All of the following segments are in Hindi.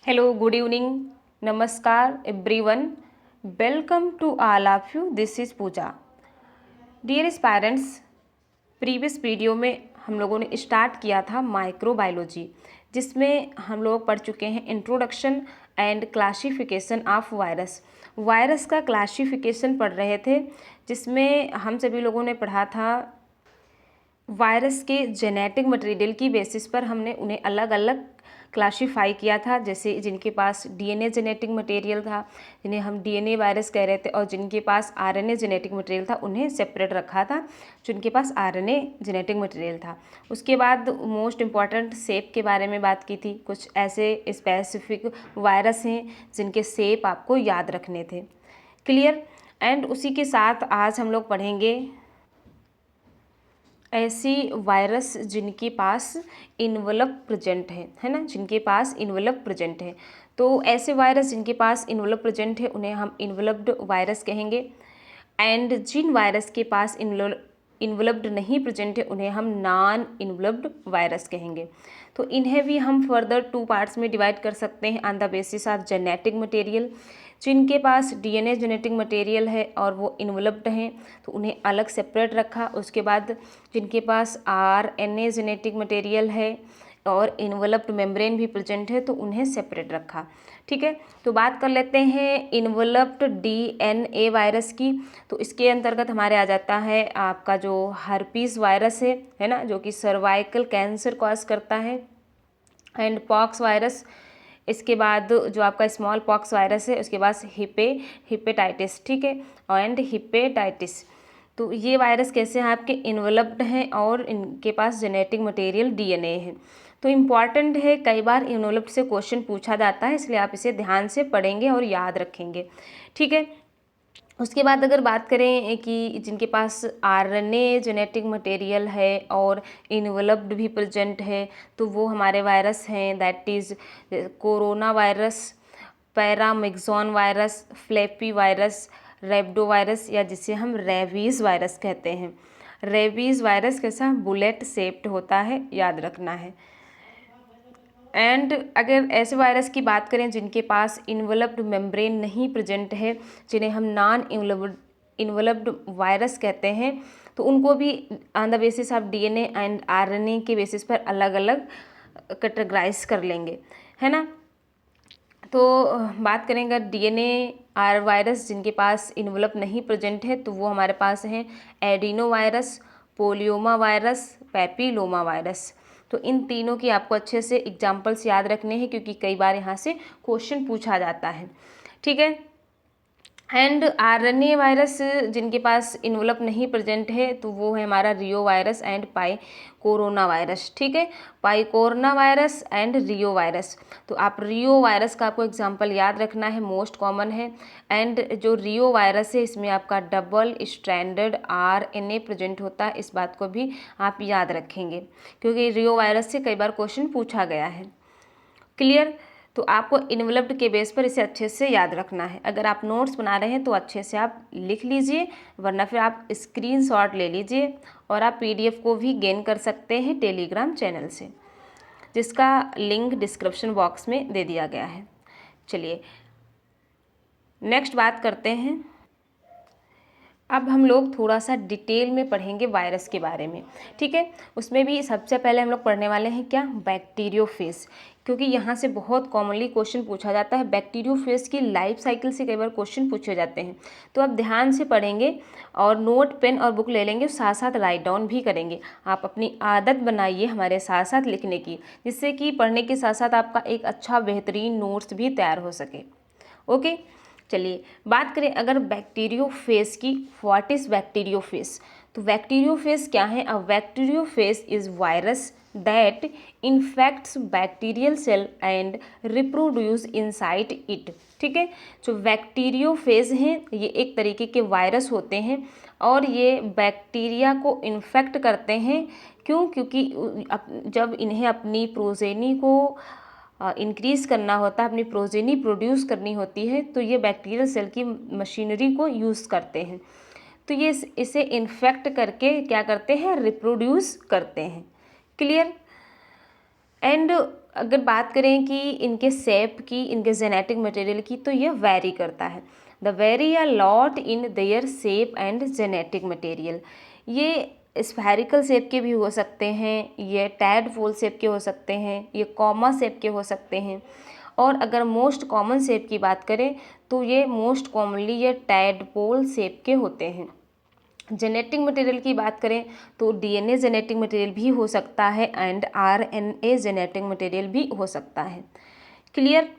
Hello, good evening, Namaskar everyone. Welcome to all of you. This is Pooja. Dear parents, previous video में हम लोगों ने स्टार्ट किया था माइक्रोबायोलॉजी, जिसमें हम लोग पढ़ चुके हैं introduction and classification of virus. Virus का क्लासिफिकेशन पढ़ रहे थे, जिसमें हम सभी लोगों ने पढ़ा था वायरस के जेनेटिक मटेरियल की बेसिस पर हमने उन्हें अलग अलग क्लासीफाई किया था। जैसे जिनके पास डीएनए जेनेटिक मटेरियल था, जिन्हें हम डीएनए वायरस कह रहे थे, और जिनके पास आरएनए जेनेटिक मटेरियल था उन्हें सेपरेट रखा था, जिनके पास आरएनए जेनेटिक मटेरियल था। उसके बाद मोस्ट इम्पॉर्टेंट शेप के बारे में बात की थी। कुछ ऐसे स्पेसिफिक वायरस हैं जिनके शेप आपको याद रखने थे। क्लियर। एंड उसी के साथ आज हम लोग पढ़ेंगे ऐसी वायरस जिनके पास इन्वलप प्रेजेंट है ना, जिनके पास इन्वलप प्रेजेंट है। तो ऐसे वायरस जिनके पास इन्वलप प्रेजेंट है उन्हें हम इन्वलप्ड वायरस कहेंगे। एंड जिन वायरस के पास इन्वलप्ड नहीं प्रेजेंट है उन्हें हम नॉन इन्वलप्ड वायरस कहेंगे। तो इन्हें भी हम फर्दर 2 पार्ट्स में डिवाइड कर सकते हैं on the basis of genetic material. जिनके पास डीएनए जेनेटिक मटेरियल है और वो इन्वलप्ड हैं तो उन्हें अलग सेपरेट रखा। उसके बाद जिनके पास आरएनए जेनेटिक मटेरियल है और इन्वलप्ड मेम्ब्रेन भी प्रेजेंट है तो उन्हें सेपरेट रखा। ठीक है, तो बात कर लेते हैं इन्वलप्ड डीएनए वायरस की। तो इसके अंतर्गत हमारे आ जाता है आपका जो हर्पीस वायरस है ना, जो कि सर्वाइकल कैंसर कॉज करता है। एंड पॉक्स वायरस, इसके बाद जो आपका स्मॉल पॉक्स वायरस है, उसके बाद हिपेटाइटिस। ठीक है, एंड हिपेटाइटिस। तो ये वायरस कैसे हैं, आपके इन्वलप्ड हैं और इनके पास जेनेटिक मटेरियल डीएनए है। तो इम्पॉर्टेंट है, कई बार इन्वलप्ड से क्वेश्चन पूछा जाता है, इसलिए आप इसे ध्यान से पढ़ेंगे और याद रखेंगे। ठीक है, उसके बाद अगर बात करें कि जिनके पास आरएनए जेनेटिक मटेरियल है और इन्वलप्ड भी प्रेजेंट है तो वो हमारे वायरस हैं, that is corona virus, paramyxo virus, flavi virus, rhabdo virus, या जिसे हम रेबीज़ वायरस कहते हैं। रेबीज़ वायरस कैसा बुलेट शेप्ड होता है, याद रखना है। एंड अगर ऐसे वायरस की बात करें जिनके पास इन्वलप्ड मेम्ब्रेन नहीं प्रेजेंट है, जिन्हें हम नॉन इन्वलप्ड वायरस कहते हैं, तो उनको भी on the basis of DNA and RNA के बेसिस पर अलग अलग कैटेगराइज कर लेंगे, है ना। तो बात करेंगे डीएनए आर वायरस जिनके पास इन्वलप नहीं प्रेजेंट है, तो वो हमारे पास हैं adeno virus, polyoma virus, papilloma virus. तो इन तीनों की आपको अच्छे से एग्जाम्पल्स याद रखने हैं, क्योंकि कई बार यहाँ से क्वेश्चन पूछा जाता है। ठीक है, एंड आरएनए वायरस जिनके पास इन्वलप नहीं प्रेजेंट है तो वो है हमारा reo virus and picorna virus. ठीक है, picorna virus and reo virus. तो आप रियो वायरस का आपको एग्जांपल याद रखना है, मोस्ट कॉमन है। एंड जो रियो वायरस है इसमें आपका डबल स्ट्रैंडेड आरएनए प्रेजेंट होता है, इस बात को भी आप याद रखेंगे, क्योंकि रियो वायरस से कई बार क्वेश्चन पूछा गया है। क्लियर। तो आपको इन्वलप्ड के बेस पर इसे अच्छे से याद रखना है। अगर आप नोट्स बना रहे हैं तो अच्छे से आप लिख लीजिए, वरना फिर आप स्क्रीनशॉट ले लीजिए और आप पीडीएफ को भी गेन कर सकते हैं टेलीग्राम चैनल से, जिसका लिंक डिस्क्रिप्शन बॉक्स में दे दिया गया है। चलिए नेक्स्ट बात करते हैं। अब हम लोग थोड़ा सा डिटेल में पढ़ेंगे वायरस के बारे में। ठीक है, उसमें भी सबसे पहले हम लोग पढ़ने वाले हैं क्या, बैक्टीरियोफेज, क्योंकि यहाँ से बहुत कॉमनली क्वेश्चन पूछा जाता है। बैक्टीरियोफेज की लाइफ साइकिल से कई बार क्वेश्चन पूछे जाते हैं, तो आप ध्यान से पढ़ेंगे और नोट पेन और बुक ले लेंगे, साथ साथ राइट डाउन भी करेंगे। आप अपनी आदत बनाइए हमारे साथ साथ लिखने की, जिससे कि पढ़ने के साथ साथ आपका एक अच्छा बेहतरीन नोट्स भी तैयार हो सके। ओके, चलिए बात करें अगर बैक्टीरियोफेज की, व्हाट इज बैक्टीरियोफेज। तो बैक्टीरियोफेज क्या है, a bacteriophage is virus that infects bacterial cell and reproduce inside it. ठीक है, जो बैक्टीरियोफेज हैं ये एक तरीके के वायरस होते हैं और ये बैक्टीरिया को इन्फेक्ट करते हैं। क्यों, क्योंकि जब इन्हें अपनी प्रोजेनी को इंक्रीज़ करना होता है, अपनी प्रोजेनी प्रोड्यूस करनी होती है, तो ये बैक्टीरियल सेल की मशीनरी को यूज़ करते हैं। तो ये इसे इन्फेक्ट करके क्या करते हैं, रिप्रोड्यूस करते हैं। क्लियर। एंड अगर बात करें कि इनके शेप की, इनके जेनेटिक मटेरियल की, तो ये वेरी करता है। The very a lot in their shape and genetic material. ये स्फेरिकल शेप के भी हो सकते हैं, ये टैडपोल शेप के हो सकते हैं, ये कॉमा शेप के हो सकते हैं। और अगर मोस्ट कॉमन शेप की बात करें तो ये मोस्ट कॉमनली ये टैडपोल शेप के होते हैं। जेनेटिक मटेरियल की बात करें तो डीएनए जेनेटिक मटेरियल भी हो सकता है एंड आरएनए जेनेटिक मटेरियल भी हो सकता है। क्लियर।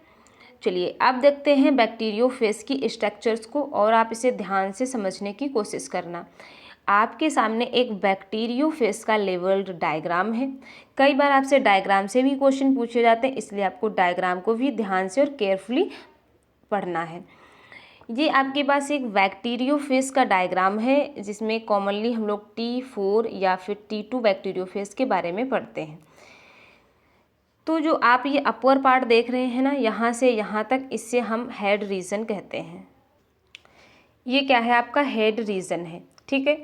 चलिए अब देखते हैं बैक्टीरियोफेज की स्ट्रक्चर्स को, और आप इसे ध्यान से समझने की कोशिश करना। आपके सामने एक बैक्टीरियोफेज का लेवल्ड डायग्राम है। कई बार आपसे डायग्राम से भी क्वेश्चन पूछे जाते हैं, इसलिए आपको डायग्राम को भी ध्यान से और केयरफुली पढ़ना है। ये आपके पास एक बैक्टीरियोफेज का डायग्राम है, जिसमें कॉमनली हम लोग T4 या फिर T2 बैक्टीरियोफेज के बारे में पढ़ते हैं। तो जो आप ये अपर पार्ट देख रहे हैं ना, यहाँ से यहाँ तक, इससे हम हेड रीजन कहते हैं। ये क्या है? आपका हेड रीजन है, ठीक है।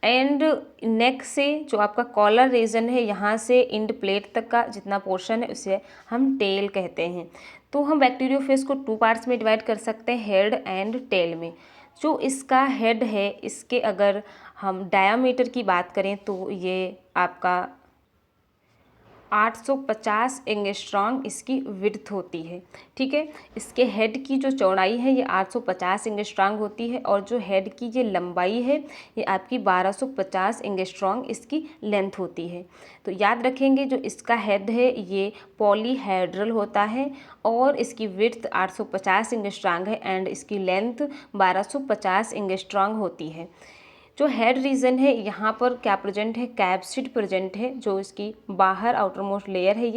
एंड नेक से जो आपका कॉलर रीजन है, यहाँ से इंड प्लेट तक का जितना पोर्शन है उसे हम टेल कहते हैं। तो हम बैक्टीरियोफेज को 2 पार्ट्स में डिवाइड कर सकते हैं, हेड एंड टेल में। जो इसका हेड है, इसके अगर हम डायामीटर की बात करें तो ये आपका 850 एंगस्ट्रॉन्ग इसकी विड्थ होती है, ठीक है। इसके हेड की जो चौड़ाई है ये 850 एंगस्ट्रॉन्ग होती है, और जो हेड की ये लंबाई है ये आपकी 1250 एंगस्ट्रॉन्ग इसकी लेंथ होती है। तो याद रखेंगे जो इसका हेड है ये पॉलीहेड्रल होता है, और इसकी विड्थ 850 एंगस्ट्रॉन्ग है एंड इसकी लेंथ 1250 एंगस्ट्रॉन्ग होती है। जो हेड रीजन है यहाँ पर क्या प्रेजेंट है? कैप्सिड प्रेजेंट है, जो इसकी बाहर आउटर मोस्ट लेयर है,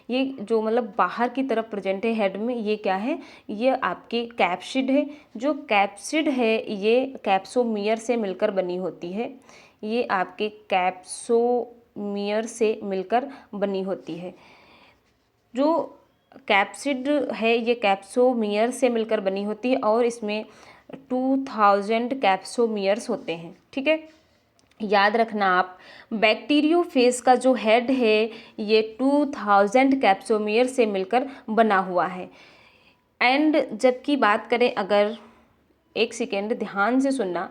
ये जो मतलब बाहर की तरफ प्रेजेंट है हेड में, ये क्या है? ये आपकी कैप्सिड है। जो कैप्सिड है ये कैप्सोमियर से मिलकर बनी होती है, ये आपके कैप्सोमियर से मिलकर बनी होती है। जो कैप्सिड है ये कैप्सोमियर से मिलकर बनी होती है, और इसमें 2000 कैप्सोमियर्स होते हैं, ठीक है। याद रखना आप, बैक्टीरियोफेज का जो हेड है ये 2000 कैप्सोमियर से मिलकर बना हुआ है। एंड जबकि बात करें, अगर एक सेकेंड ध्यान से सुनना,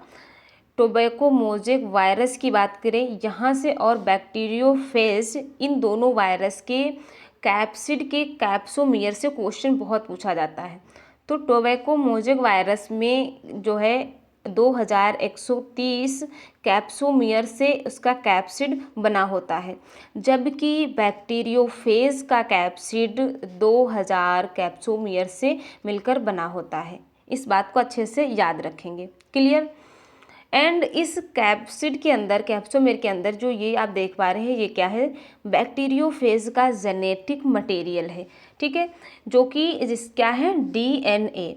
टोबैको मोजेक वायरस की बात करें यहाँ से, और बैक्टीरियोफेज, इन दोनों वायरस के कैप्सिड के कैप्सोमियर से क्वेश्चन बहुत पूछा जाता है। तो टोबैको मोजेक वायरस में जो है 2130 कैप्सोमियर से उसका कैप्सिड बना होता है, जबकि बैक्टीरियोफेज का कैप्सिड 2000 कैप्सोमियर से मिलकर बना होता है। इस बात को अच्छे से याद रखेंगे। क्लियर। एंड इस कैप्सिड के अंदर, कैप्सोमियर के अंदर जो ये आप देख पा रहे हैं, ये क्या है? बैक्टीरियोफेज का जेनेटिक मटेरियल है, ठीक है, जो कि क्या है? डीएनए।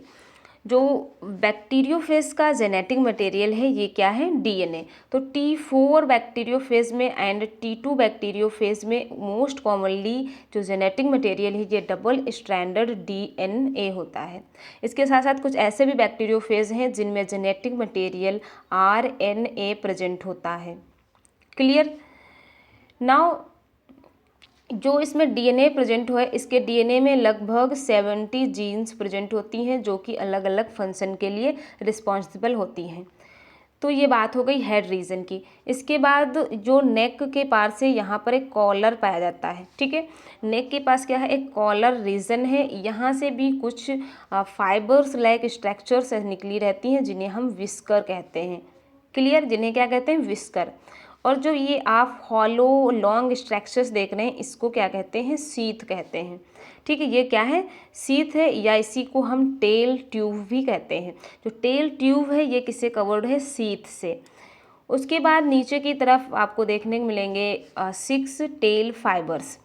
जो बैक्टीरियोफेज का जेनेटिक मटेरियल है ये क्या है? डीएनए। तो T4 बैक्टीरियोफेज में एंड T2 बैक्टीरियोफेज में मोस्ट कॉमनली जो जेनेटिक मटेरियल है ये डबल स्ट्रैंडेड डीएनए होता है। इसके साथ साथ कुछ ऐसे भी बैक्टीरियोफेज हैं जिनमें जेनेटिक मटेरियल आरएनए प्रेजेंट होता है। क्लियर। नाउ जो इसमें डीएनए प्रेजेंट हुआ है, इसके डीएनए में लगभग 70 जीन्स प्रेजेंट होती हैं, जो कि अलग अलग फंक्शन के लिए रिस्पॉन्सिबल होती हैं। तो ये बात हो गई हेड रीजन की। इसके बाद जो नेक के पास से यहाँ पर एक कॉलर पाया जाता है, ठीक है। नेक के पास क्या है? एक कॉलर रीजन है। यहाँ से भी कुछ फाइबर्स लाइक स्ट्रक्चर्स निकली रहती हैं, जिन्हें हम विस्कर कहते हैं। क्लियर। जिन्हें क्या कहते हैं? विस्कर। और जो ये आप हॉलो लॉन्ग स्ट्रक्चर्स देख रहे हैं, इसको क्या कहते हैं? सीथ कहते हैं, ठीक है। ये क्या है? सीथ है, या इसी को हम टेल ट्यूब भी कहते हैं। जो टेल ट्यूब है ये किससे कवर्ड है? सीथ से। उसके बाद नीचे की तरफ आपको देखने को मिलेंगे 6 टेल फाइबर्स।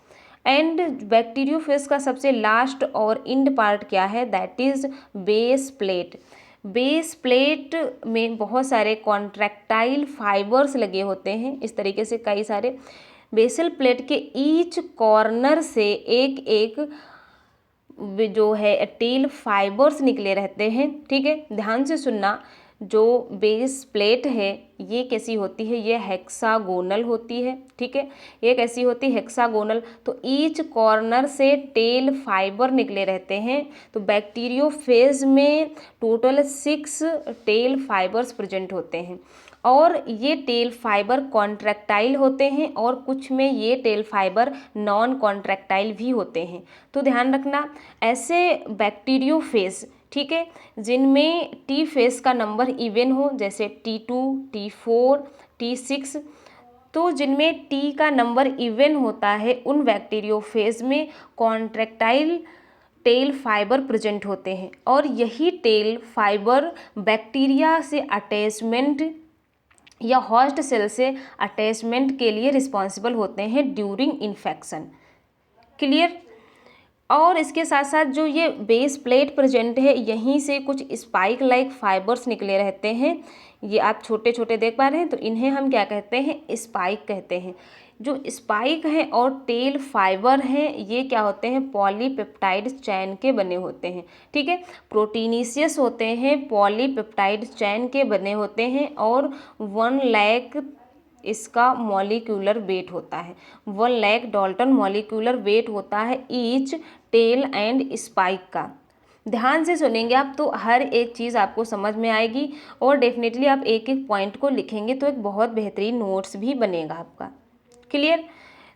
एंड बैक्टीरियोफेज का सबसे लास्ट और इंड पार्ट क्या है? That is base plate. Base plate में बहुत सारे कॉन्ट्रैक्टाइल फाइबर्स लगे होते हैं, इस तरीके से कई सारे। बेसल प्लेट के ईच कॉर्नर से एक एक जो है टेल फाइबर्स निकले रहते हैं, ठीक है। ध्यान से सुनना, जो बेस प्लेट है ये कैसी होती है, ये हेक्सागोनल होती है, ठीक है, ये कैसी होती है, हेक्सागोनल। तो ईच कॉर्नर से टेल फाइबर निकले रहते हैं। तो बैक्टीरियोफेज में टोटल 6 टेल फाइबर्स प्रेजेंट होते हैं और ये टेल फाइबर कॉन्ट्रैक्टाइल होते हैं और कुछ में ये टेल फाइबर नॉन कॉन्ट्रैक्टाइल भी होते हैं। तो ध्यान रखना, ऐसे बैक्टीरियोफेज, ठीक है, जिनमें टी फेज का नंबर इवन हो, जैसे T2, T4, T6, तो जिनमें टी का नंबर इवन होता है उन बैक्टीरियोफेज में कॉन्ट्रैक्टाइल टेल फाइबर प्रेजेंट होते हैं और यही टेल फाइबर बैक्टीरिया से अटैचमेंट या होस्ट सेल से अटैचमेंट के लिए रिस्पॉन्सिबल होते हैं ड्यूरिंग इन्फेक्शन। क्लियर। और इसके साथ साथ जो ये बेस प्लेट प्रेजेंट है, यहीं से कुछ स्पाइक लाइक फाइबर्स निकले रहते हैं। ये आप छोटे छोटे देख पा रहे हैं, तो इन्हें हम क्या कहते हैं, स्पाइक कहते हैं। जो स्पाइक हैं और टेल फाइबर हैं ये क्या होते हैं, पॉलीपेप्टाइड चैन के बने होते हैं, ठीक है, प्रोटीनीशियस होते हैं, पॉलीपेप्टाइड चैन के बने होते हैं और 1 लाख इसका मॉलिक्यूलर वेट होता है, 1 लाख डाल्टन मॉलिक्यूलर वेट होता है ईच टेल एंड स्पाइक का। ध्यान से सुनेंगे आप तो हर एक चीज़ आपको समझ में आएगी और डेफिनेटली आप एक एक पॉइंट को लिखेंगे तो एक बहुत बेहतरीन नोट्स भी बनेगा आपका। क्लियर।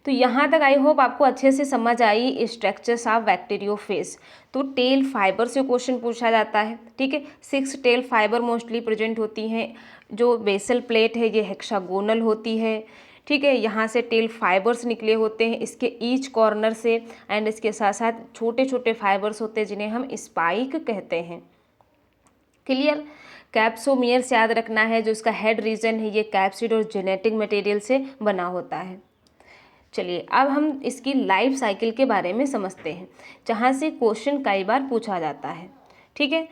तो यहाँ तक आई होप आपको अच्छे से समझ आई स्ट्रक्चर्स ऑफ बैक्टीरियोफेज। तो टेल फाइबर से क्वेश्चन पूछा जाता है, ठीक है, 6 टेल फाइबर मोस्टली प्रेजेंट होती हैं। जो बेसल प्लेट है ये हेक्सागोनल होती है, ठीक है, यहाँ से टेल फाइबर्स निकले होते हैं इसके ईच कॉर्नर से एंड इसके साथ साथ छोटे छोटे फाइबर्स होते हैं जिन्हें हम स्पाइक कहते हैं। क्लियर। कैप्सोमियर्स याद रखना है, जो इसका हेड रीजन है ये कैप्सिड और जेनेटिक मटेरियल से बना होता है। चलिए अब हम इसकी लाइफ साइकिल के बारे में समझते हैं, जहाँ से क्वेश्चन कई बार पूछा जाता है, ठीक है।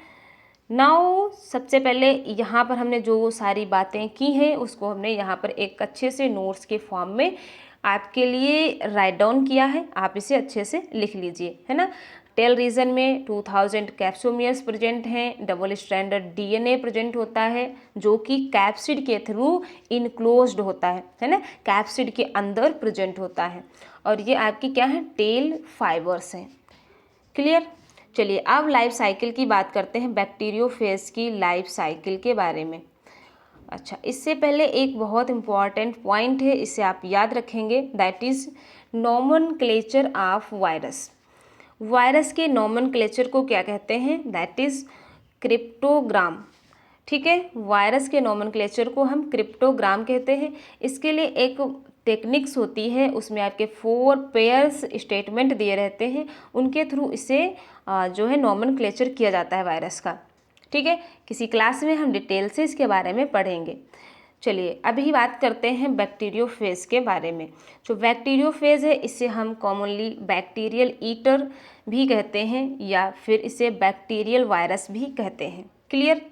नाउ सबसे पहले यहाँ पर हमने जो सारी बातें की हैं उसको हमने यहाँ पर एक अच्छे से नोट्स के फॉर्म में आपके लिए राइट डाउन किया है, आप इसे अच्छे से लिख लीजिए, है ना। टेल रीजन में 2000 कैप्सोमियर्स प्रेजेंट हैं, डबल स्ट्रैंडेड डीएनए प्रेजेंट होता है जो कि कैप्सिड के थ्रू इनक्लोज्ड होता है ना, कैप्सिड के अंदर प्रेजेंट होता है और ये आपकी क्या है, टेल फाइबर्स हैं। क्लियर। चलिए अब लाइफ साइकिल की बात करते हैं, बैक्टीरियोफेज की लाइफ साइकिल के बारे में। अच्छा, इससे पहले एक बहुत इम्पॉर्टेंट पॉइंट है, इसे आप याद रखेंगे, that is nomenclature of virus. Virus के नोमेनक्लेचर को क्या कहते हैं, दैट इज़ क्रिप्टोग्राम, ठीक है। वायरस के नोमेनक्लेचर को हम क्रिप्टोग्राम कहते हैं। इसके लिए एक टेक्निक्स होती है, उसमें आपके 4 पेयर्स स्टेटमेंट दिए रहते हैं, उनके थ्रू इसे जो है नोमेनक्लेचर किया जाता है वायरस का, ठीक है। किसी क्लास में हम डिटेल से इसके बारे में पढ़ेंगे। चलिए अभी बात करते हैं बैक्टीरियोफेज के बारे में। जो बैक्टीरियोफेज है इसे हम कॉमनली बैक्टीरियल ईटर भी कहते हैं या फिर इसे बैक्टीरियल वायरस भी कहते हैं। क्लियर।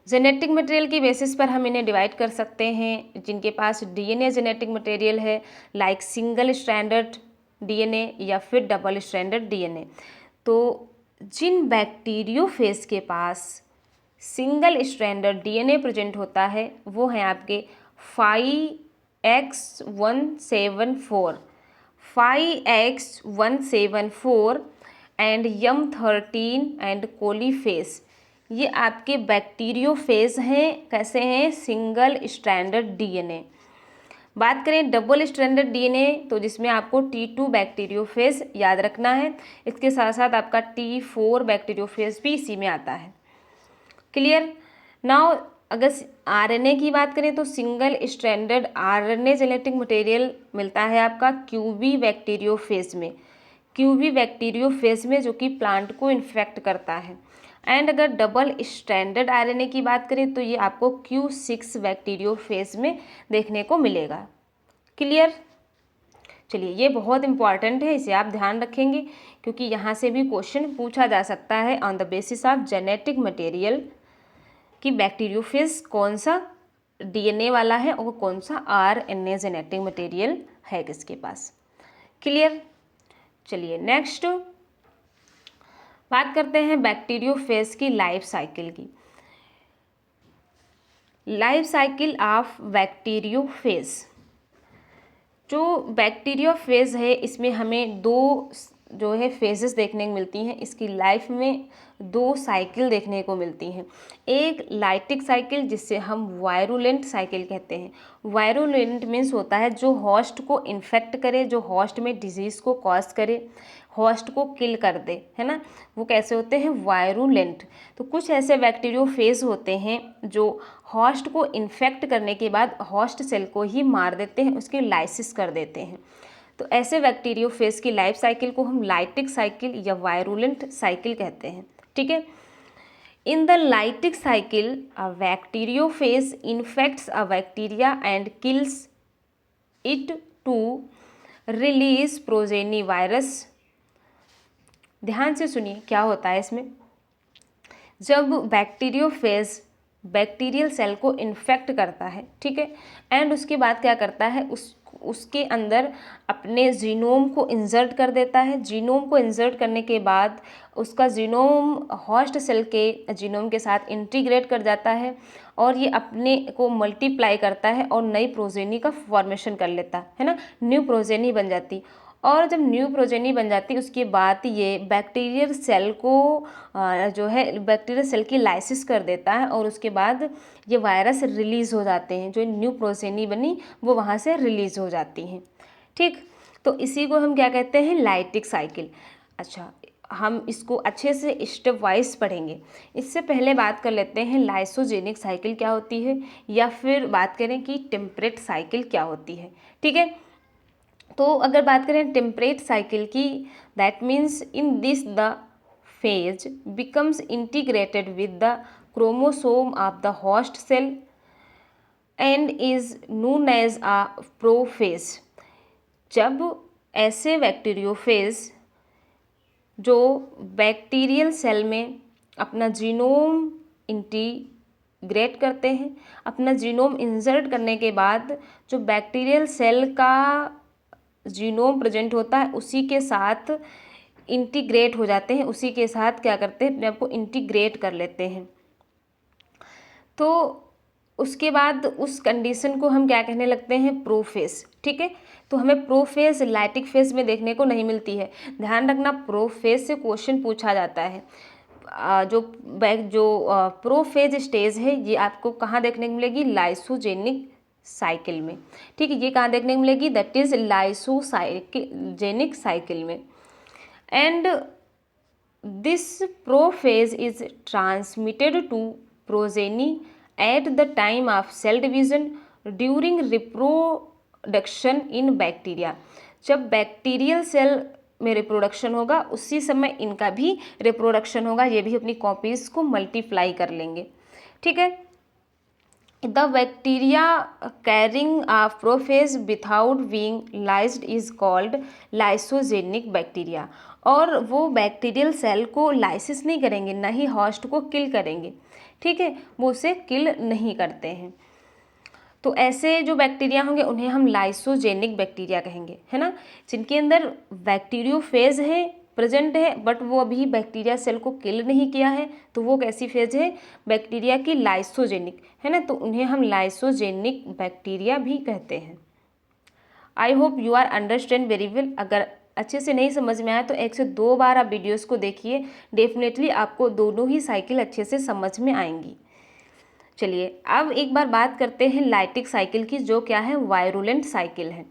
जेनेटिक मटेरियल की बेसिस पर हम इन्हें डिवाइड कर सकते हैं, जिनके पास डीएनए जेनेटिक मटेरियल है लाइक सिंगल स्ट्रैंडेड डीएनए या फिर डबल स्ट्रैंडेड डीएनए। तो जिन बैक्टीरियोफेज के पास सिंगल स्ट्रैंडेड डीएनए प्रेजेंट होता है वो हैं आपके 5X174, 5X174 and YM13 and कोलीफेज। ये आपके बैक्टीरियोफेज हैं, कैसे हैं, सिंगल स्ट्रैंडेड डीएनए। बात करें डबल स्ट्रैंडेड डीएनए तो जिसमें आपको T2 बैक्टीरियोफेज याद रखना है, इसके साथ साथ आपका T4 बैक्टीरियोफेज भी इसी में आता है। क्लियर। नाउ अगर आरएनए की बात करें तो single stranded RNA genetic material मिलता है आपका क्यूबी बैक्टीरियोफेज में, क्यूबी बैक्टीरियोफेज में, जो कि प्लांट को इन्फेक्ट करता है। एंड अगर डबल स्ट्रैंडेड आरएनए की बात करें तो ये आपको Q6 बैक्टीरियोफेज में देखने को मिलेगा। क्लियर। चलिए ये बहुत इंपॉर्टेंट है, इसे आप ध्यान रखेंगे क्योंकि यहाँ से भी क्वेश्चन पूछा जा सकता है on the basis of genetic material कि बैक्टीरियोफेज कौन सा डीएनए वाला है और कौन सा आरएनए जेनेटिक मटेरियल है किसके पास। क्लियर। चलिए नेक्स्ट बात करते हैं बैक्टीरियोफेज की लाइफ साइकिल की। Life cycle of bacteriophage. जो बैक्टीरियोफेज है इसमें हमें दो जो है फेजेस देखने को मिलती हैं। इसकी लाइफ में दो साइकिल देखने को मिलती हैं। एक लाइटिक साइकिल जिससे हम वायरुलेंट साइकिल कहते हैं। वायरुलेंट मीन्स होता है जो होस्ट को इन्फेक्ट करे, जो होस्ट में डिजीज़ को कॉज करे, होस्ट को किल कर दे, है ना, वो कैसे होते हैं, वायरुलेंट। तो कुछ ऐसे बैक्टीरियोफेज होते हैं जो होस्ट को इन्फेक्ट करने के बाद होस्ट सेल को ही मार देते हैं, उसकी लाइसिस कर देते हैं। तो ऐसे बैक्टीरियोफेज की लाइफ साइकिल को हम लाइटिक साइकिल या वायरुलेंट साइकिल कहते हैं। ठीक है। In the lytic cycle a bacteriophage infects a bacteria and kills it to release progeny virus. ध्यान से सुनिए क्या होता है इसमें। जब बैक्टीरियोफेज बैक्टीरियल सेल को इन्फेक्ट करता है, ठीक है, एंड उसके बाद क्या करता है, उसके अंदर अपने जीनोम को इंसर्ट कर देता है। जीनोम को इंसर्ट करने के बाद उसका जीनोम होस्ट सेल के जीनोम के साथ इंटीग्रेट कर जाता है और ये अपने को मल्टीप्लाई करता है और नई प्रोजेनी का फॉर्मेशन कर लेता है ना, न्यू प्रोजेनी बन जाती। और जब न्यू प्रोजेनी बन जाती उसके बाद ये बैक्टीरियल सेल को जो है बैक्टीरियल सेल की लाइसिस कर देता है और उसके बाद ये वायरस रिलीज़ हो जाते हैं। जो न्यू प्रोजेनी बनी वो वहाँ से रिलीज़ हो जाती हैं। ठीक, तो इसी को हम क्या कहते हैं, लाइटिक साइकिल। अच्छा, हम इसको अच्छे से स्टेप वाइज पढ़ेंगे। इससे पहले बात कर लेते हैं लाइसोजेनिक साइकिल क्या होती है, या फिर बात करें कि टेम्परेट साइकिल क्या होती है। ठीक है, तो अगर बात करें टेम्परेट साइकिल की, that means in this the phase becomes integrated with the chromosome of the host cell and is known as a prophage. जब ऐसे बैक्टीरियोफेज जो बैक्टीरियल सेल में अपना जीनोम इंटीग्रेट करते हैं, अपना जीनोम इंसर्ट करने के बाद जो बैक्टीरियल सेल का जीनोम प्रेजेंट होता है उसी के साथ इंटीग्रेट हो जाते हैं, उसी के साथ क्या करते हैं, अपने आप को इंटीग्रेट कर लेते हैं। तो उसके बाद उस कंडीशन को हम क्या कहने लगते हैं, प्रोफेज। ठीक है, तो हमें प्रोफेज लाइटिक फेज में देखने को नहीं मिलती है। ध्यान रखना, प्रोफेज से क्वेश्चन पूछा जाता है। जो प्रोफेज स्टेज है ये आपको कहाँ देखने को मिलेगी, लाइसोजेनिक साइकिल में। ठीक है, ये कहाँ देखने को मिलेगी, दैट इज लाइसोजेनिक साइकिल में। And this prophage is transmitted to progeny at the time of cell division during reproduction in bacteria. जब बैक्टीरियल सेल में रिप्रोडक्शन होगा उसी समय इनका भी रिप्रोडक्शन होगा, ये भी अपनी कॉपीज को मल्टीप्लाई कर लेंगे। ठीक है, the bacteria carrying a prophage without being lysed is called lysogenic bacteria. और वो बैक्टीरियल सेल को लाइसिस नहीं करेंगे, ना ही होस्ट को किल करेंगे। ठीक है, वो उसे किल नहीं करते हैं। तो ऐसे जो बैक्टीरिया होंगे उन्हें हम लाइसोजेनिक बैक्टीरिया कहेंगे, है ना, जिनके अंदर बैक्टीरियोफेज है, प्रेजेंट है, बट वो अभी बैक्टीरिया सेल को किल नहीं किया है। तो वो कैसी फेज है, बैक्टीरिया की लाइसोजेनिक, है ना, तो उन्हें हम लाइसोजेनिक बैक्टीरिया भी कहते हैं। I hope you are understand very well. अगर अच्छे से नहीं समझ में आया तो 1 से 2 बार आप वीडियोस को देखिए, डेफिनेटली आपको दोनों ही साइकिल अच्छे से समझ में आएंगी। चलिए अब एक बार बात करते हैं लाइटिक साइकिल की, जो क्या है, वायरुलेंट साइकिल है।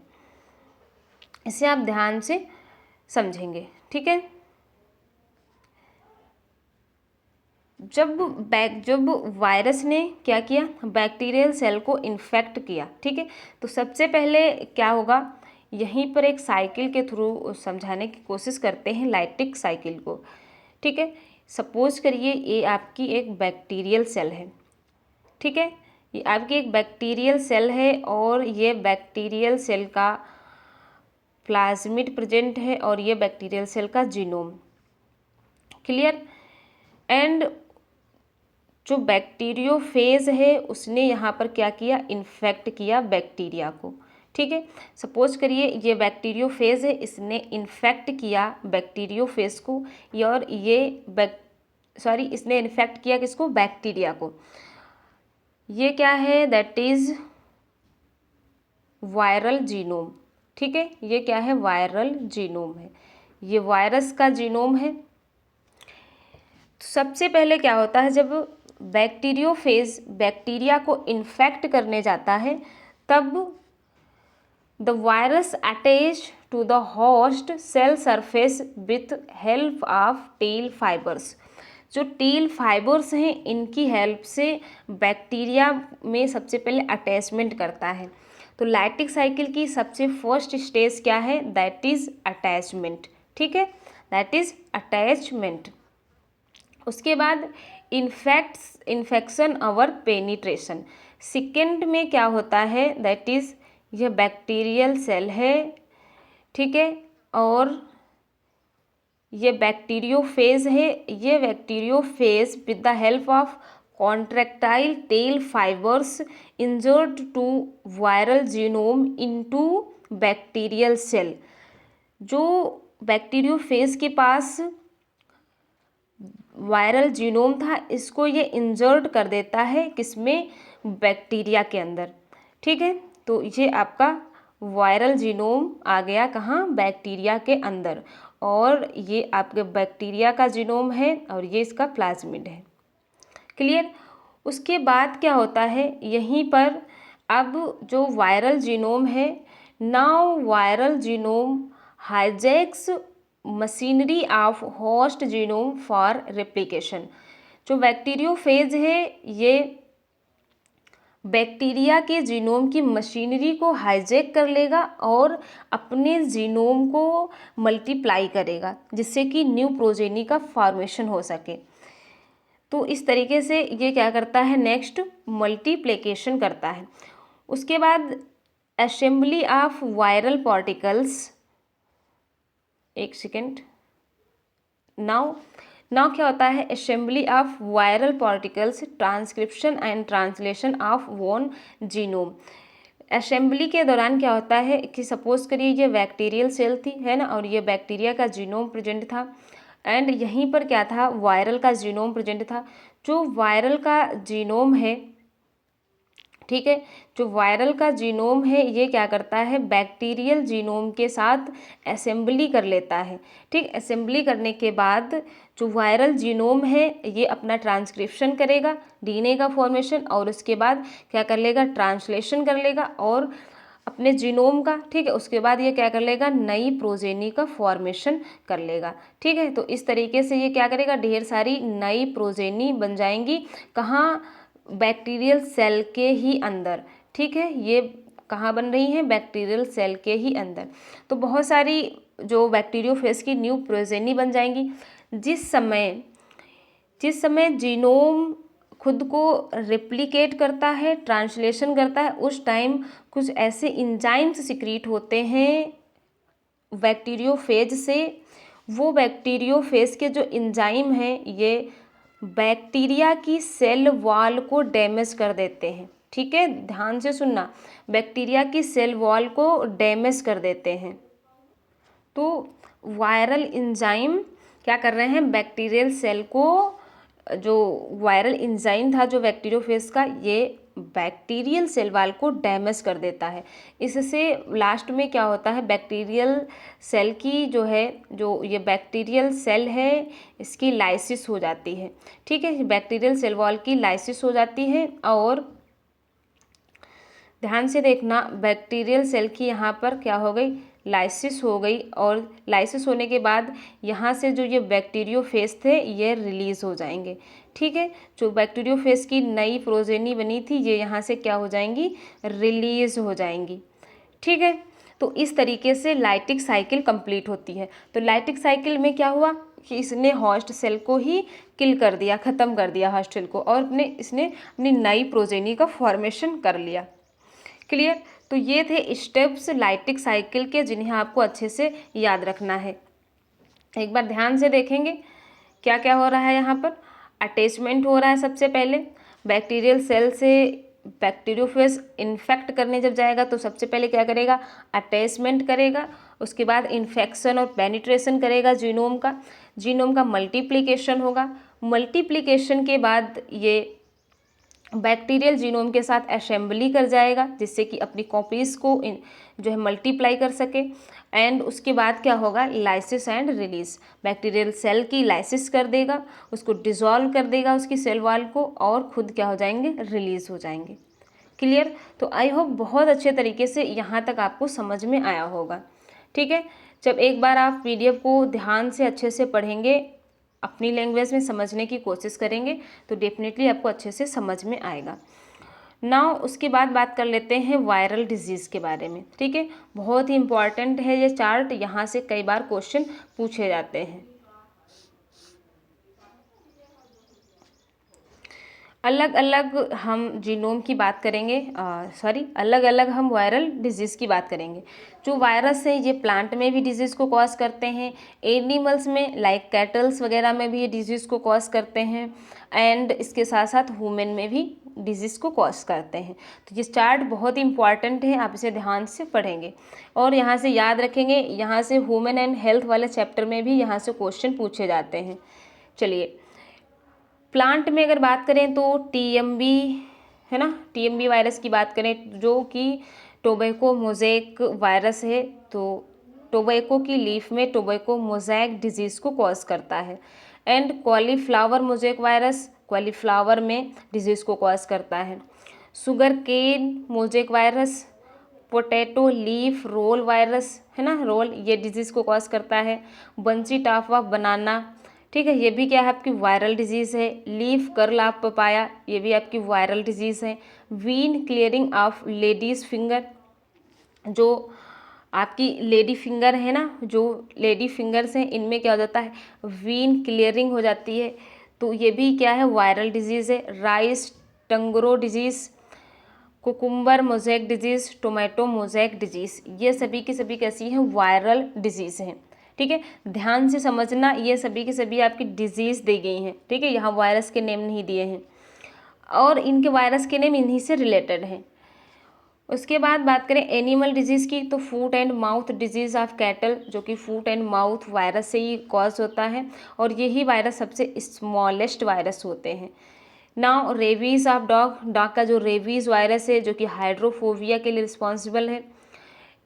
इसे आप ध्यान से समझेंगे। ठीक है, जब वायरस ने क्या किया, बैक्टीरियल सेल को इन्फेक्ट किया, ठीक है, तो सबसे पहले क्या होगा, यहीं पर एक साइकिल के थ्रू समझाने की कोशिश करते हैं लाइटिक साइकिल को। ठीक है, सपोज करिए ये आपकी एक बैक्टीरियल सेल है। ठीक है, ये आपकी एक बैक्टीरियल सेल है और ये बैक्टीरियल सेल का प्लाज्मिड प्रेजेंट है और ये बैक्टीरियल सेल का जीनोम। क्लियर। एंड जो बैक्टीरियोफेज है उसने यहाँ पर क्या किया, इन्फेक्ट किया बैक्टीरिया को। ठीक है, सपोज करिए ये बैक्टीरियोफेज है, इसने इन्फेक्ट किया बैक्टीरियोफेज को, और ये इसने इन्फेक्ट किया किसको, बैक्टीरिया को। ये क्या है, दैट इज वायरल जीनोम। ठीक है, ये क्या है, वायरल जीनोम है, ये वायरस का जीनोम है। तो सबसे पहले क्या होता है, जब बैक्टीरियोफेज बैक्टीरिया को इन्फेक्ट करने जाता है, तब the virus attach to the host cell surface with help of tail fibers. जो टेल फाइबर्स हैं, इनकी हेल्प से बैक्टीरिया में सबसे पहले अटैचमेंट करता है। तो लाइटिक साइकिल की सबसे फर्स्ट स्टेज क्या है, दैट इज अटैचमेंट। ठीक है, दैट इज अटैचमेंट। उसके बाद इन्फेक्शन और पेनिट्रेशन। सेकेंड में क्या होता है, दैट इज यह बैक्टीरियल सेल है। ठीक है, और ये बैक्टीरियोफेज है। ये bacteriophage with the help of contractile tail fibers injured to viral genome into bacterial cell. जो बैक्टीरियोफेज के पास वायरल जीनोम था, इसको ये इंजर्ट कर देता है किसमें, बैक्टीरिया के अंदर। ठीक है, तो ये आपका वायरल जीनोम आ गया कहाँ, बैक्टीरिया के अंदर, और ये आपके बैक्टीरिया का जीनोम है और ये इसका प्लाज्मिड है। क्लियर। उसके बाद क्या होता है, यहीं पर अब जो वायरल जीनोम है, now viral genome hijacks machinery of host genome for replication. जो बैक्टीरियोफेज है, ये बैक्टीरिया के जीनोम की मशीनरी को हाईजैक कर लेगा और अपने जीनोम को मल्टीप्लाई करेगा, जिससे कि न्यू प्रोजेनी का फॉर्मेशन हो सके। तो इस तरीके से ये क्या करता है, नेक्स्ट मल्टीप्लिकेशन करता है। उसके बाद असेंबली ऑफ वायरल पार्टिकल्स, एक सेकेंड, नाउ क्या होता है, assembly of viral particles, transcription and translation of one genome. Assembly के दौरान क्या होता है कि सपोज करिए ये बैक्टीरियल सेल थी, है ना, और ये बैक्टीरिया का जीनोम प्रेजेंट था, एंड यहीं पर क्या था, वायरल का जीनोम प्रेजेंट था। जो वायरल का जीनोम है, ठीक है, जो वायरल का जीनोम है, ये क्या करता है, बैक्टीरियल जीनोम के साथ असेंबली कर लेता है। ठीक, असेंबली करने के बाद जो वायरल जीनोम है, ये अपना ट्रांसक्रिप्शन करेगा, डीएनए का फॉर्मेशन, और उसके बाद क्या कर लेगा, ट्रांसलेशन कर लेगा और अपने जीनोम का। ठीक है, उसके बाद ये क्या कर लेगा, नई प्रोजेनी का फॉर्मेशन कर लेगा। ठीक है, तो इस तरीके से ये क्या करेगा, ढेर सारी नई प्रोजेनी बन जाएंगी, कहाँ, बैक्टीरियल सेल के ही अंदर। ठीक है, ये कहाँ बन रही हैं, बैक्टीरियल सेल के ही अंदर। तो बहुत सारी जो बैक्टीरियोफेज की न्यू प्रोजेनी बन जाएंगी। जिस समय जीनोम खुद को रेप्लिकेट करता है, ट्रांसलेशन करता है, उस टाइम कुछ ऐसे इंजाइम्स सिक्रीट होते हैं बैक्टीरियोफेज से। वो बैक्टीरियोफेज के जो इंजाइम हैं, ये बैक्टीरिया की सेल वॉल को डैमेज कर देते हैं। ठीक है, ध्यान से सुनना, बैक्टीरिया की सेल वॉल को डैमेज कर देते हैं। तो वायरल एंजाइम क्या कर रहे हैं, बैक्टीरियल सेल को, जो वायरल एंजाइम था जो बैक्टीरियोफेज का, ये बैक्टीरियल सेल वॉल को डैमेज कर देता है। इससे लास्ट में क्या होता है, बैक्टीरियल सेल की जो है, जो ये बैक्टीरियल सेल है, इसकी लाइसिस हो जाती है। ठीक है, बैक्टीरियल सेल वॉल की लाइसिस हो जाती है, और ध्यान से देखना, बैक्टीरियल सेल की यहाँ पर क्या हो गई, लाइसिस हो गई, और लाइसिस होने के बाद यहाँ से जो ये बैक्टीरियोफेज थे, ये रिलीज़ हो जाएंगे। ठीक है, जो बैक्टीरियोफेज की नई प्रोजेनी बनी थी, ये यहाँ से क्या हो जाएंगी, रिलीज़ हो जाएंगी। ठीक है, तो इस तरीके से लाइटिक साइकिल कंप्लीट होती है। तो लाइटिक साइकिल में क्या हुआ कि इसने होस्ट सेल को ही किल कर दिया, ख़त्म कर दिया होस्ट सेल को, और इसने अपनी नई प्रोजेनी का फॉर्मेशन कर लिया। क्लियर। तो ये थे स्टेप्स लाइटिक साइकिल के, जिन्हें आपको अच्छे से याद रखना है। एक बार ध्यान से देखेंगे क्या क्या हो रहा है। यहाँ पर अटैचमेंट हो रहा है। सबसे पहले बैक्टीरियल सेल से बैक्टीरियोफेज इन्फेक्ट करने जब जाएगा तो सबसे पहले क्या करेगा, अटैचमेंट करेगा। उसके बाद इन्फेक्शन और पेनिट्रेशन करेगा जीनोम का मल्टीप्लिकेशन होगा। मल्टीप्लिकेशन के बाद ये बैक्टीरियल जीनोम के साथ असेंबली कर जाएगा, जिससे कि अपनी कॉपीज़ को जो है मल्टीप्लाई कर सके। एंड उसके बाद क्या होगा, lysis and release, bacterial cell की लाइसिस कर देगा, उसको डिसॉल्व कर देगा उसकी सेल वॉल को, और खुद क्या हो जाएंगे, रिलीज हो जाएंगे। क्लियर। तो आई होप बहुत अच्छे तरीके से यहाँ तक आपको समझ में आया होगा। ठीक है, जब एक बार आप पीडीएफ को ध्यान से अच्छे से पढ़ेंगे, अपनी लैंग्वेज में समझने की कोशिश करेंगे, तो डेफिनेटली आपको अच्छे से समझ में आएगा। नाउ उसके बाद बात कर लेते हैं वायरल डिजीज़ के बारे में। ठीक है, बहुत ही इंपॉर्टेंट है ये चार्ट, यहाँ से कई बार क्वेश्चन पूछे जाते हैं। अलग अलग हम जीनोम की बात करेंगे, अलग अलग हम वायरल डिजीज़ की बात करेंगे। जो वायरस है ये प्लांट में भी डिजीज़ को कॉज करते हैं, एनिमल्स में लाइक कैटल्स वगैरह में भी ये डिजीज़ को कॉज करते हैं, एंड इसके साथ साथ ह्यूमन में भी डिजीज़ को कॉज करते हैं। तो ये चार्ट बहुत ही इंपॉर्टेंट है, आप इसे ध्यान से पढ़ेंगे और यहाँ से याद रखेंगे। यहाँ से ह्यूमन एंड हेल्थ वाले चैप्टर में भी यहाँ से क्वेश्चन पूछे जाते हैं। चलिए, प्लांट में अगर बात करें तो टीएमबी है ना, टीएमबी वायरस की बात करें जो कि टोबैको मोज़ेक वायरस है, तो टोबैको की लीफ में टोबैको मोज़ेक डिजीज़ को कॉज करता है। And cauliflower mosaic virus cauliflower में डिजीज़ को कॉज करता है। Sugar cane mosaic virus, potato leaf roll virus है ना, रोल, ये डिजीज़ को कॉज करता है। बंसी टाप ऑफ बनाना, ठीक है, ये भी क्या है, आपकी वायरल डिजीज़ है। लीफ कर्ल ऑफ पपाया, ये भी आपकी वायरल डिजीज़ है। Vein clearing of ladies finger, जो आपकी लेडी फिंगर है ना, जो लेडी फिंगर्स हैं इनमें क्या हो जाता है, वीन क्लियरिंग हो जाती है, तो ये भी क्या है, वायरल डिजीज़ है। Rice tungro disease, cucumber mosaic disease, tomato mosaic disease, ये सभी की सभी कैसी हैं, वायरल डिजीज़ हैं। ठीक है, ध्यान से समझना, ये सभी की सभी आपकी डिजीज़ दी गई हैं। ठीक है, यहाँ वायरस के नेम नहीं दिए हैं और इनके वायरस के नेम इन्हीं से रिलेटेड हैं। उसके बाद बात करें एनिमल डिजीज़ की, तो foot and mouth disease of cattle, जो कि फूट एंड माउथ वायरस से ही कॉज होता है और यही वायरस सबसे स्मॉलेस्ट वायरस होते हैं। Now rabies of dog, dog का जो रेबीज़ वायरस है जो कि हाइड्रोफोबिया के लिए रिस्पॉन्सिबल है।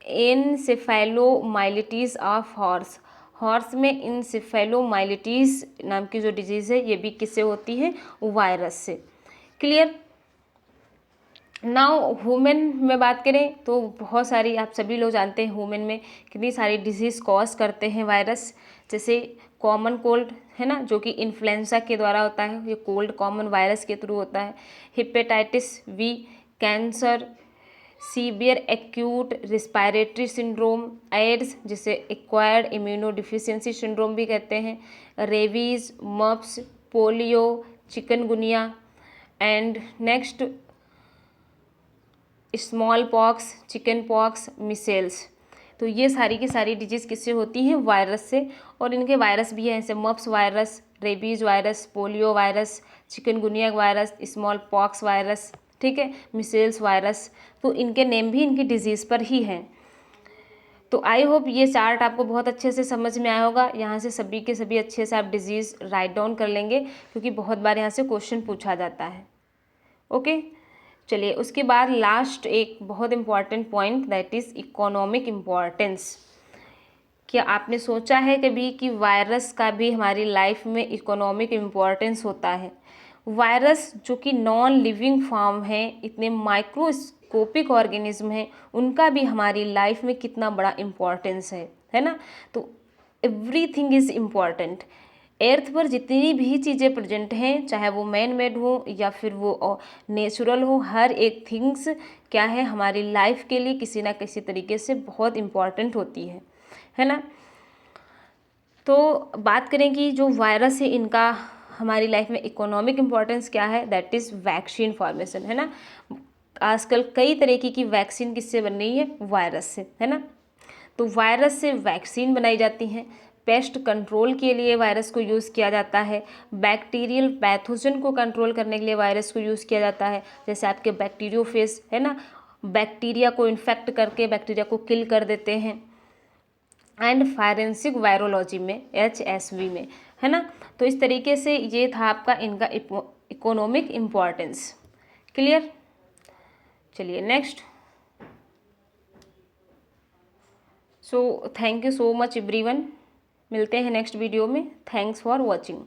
इनसेफेलोमाइलिटीज़ ऑफ हॉर्स, हॉर्स में इनसेफेलोमाइलिटीज़ नाम की जो डिजीज़ है ये भी किससे होती है, वायरस से। क्लियर। नाउ ह्यूमन में बात करें तो बहुत सारी, आप सभी लोग जानते हैं ह्यूमन में कितनी सारी डिजीज़ कॉज करते हैं वायरस, जैसे कॉमन कोल्ड है ना, जो कि इन्फ्लुएंजा के द्वारा होता है, ये कोल्ड कॉमन वायरस के थ्रू होता है। Hepatitis B, cancer, severe acute respiratory syndrome, AIDS जिसे एक्वायर्ड इम्यूनो डिफिशियंसी सिंड्रोम भी कहते हैं, rabies, mumps, polio, chikungunya, and next small pox, chicken pox, measles. तो ये सारी की सारी डिजीज़ किससे होती हैं, वायरस से, और इनके वायरस भी हैं, जैसे mumps virus, rabies virus, polio virus, chikungunya virus, small pox virus, ठीक है, मिसेल्स वायरस। तो इनके नेम भी इनकी डिजीज़ पर ही हैं। तो आई होप ये चार्ट आपको बहुत अच्छे से समझ में आया होगा। यहाँ से सभी के सभी अच्छे से आप डिजीज़ राइट डाउन कर लेंगे, क्योंकि बहुत बार यहाँ से क्वेश्चन पूछा जाता है। ओके, चलिए उसके बाद लास्ट एक बहुत important point, that is economic importance. क्या आपने सोचा है कभी कि वायरस का भी हमारी लाइफ में इकोनॉमिक इम्पॉर्टेंस होता है? वायरस जो कि नॉन लिविंग फॉर्म है, इतने माइक्रोस्कोपिक ऑर्गेनिज्म हैं, उनका भी हमारी लाइफ में कितना बड़ा इम्पॉर्टेंस है ना। तो एवरीथिंग इज़ इम्पॉर्टेंट। एर्थ पर जितनी भी चीज़ें प्रेजेंट हैं, चाहे वो मैन मेड हो या फिर वो नेचुरल हो, हर एक थिंग्स क्या है, हमारी लाइफ के लिए किसी ना किसी तरीके से बहुत इम्पॉर्टेंट होती है ना। तो बात करें कि जो वायरस है इनका हमारी लाइफ में इकोनॉमिक इम्पॉर्टेंस क्या है, दैट इज़ वैक्सीन फॉर्मेशन, है ना। आजकल कई तरीके की वैक्सीन किससे बन रही है, वायरस से, है ना। तो वायरस से वैक्सीन बनाई जाती हैं। पेस्ट कंट्रोल के लिए वायरस को यूज़ किया जाता है। बैक्टीरियल पैथोजन को कंट्रोल करने के लिए वायरस को यूज़ किया जाता है, जैसे आपके बैक्टीरियोफेज है ना, बैक्टीरिया को इन्फेक्ट करके बैक्टीरिया को किल कर देते हैं। एंड फॉरेंसिक वायरोलॉजी में, HSV में, है ना। तो इस तरीके से ये था आपका इनका इकोनॉमिक इम्पॉर्टेंस। क्लियर। चलिए next. So thank you so much everyone, मिलते हैं नेक्स्ट वीडियो में। Thanks for watching.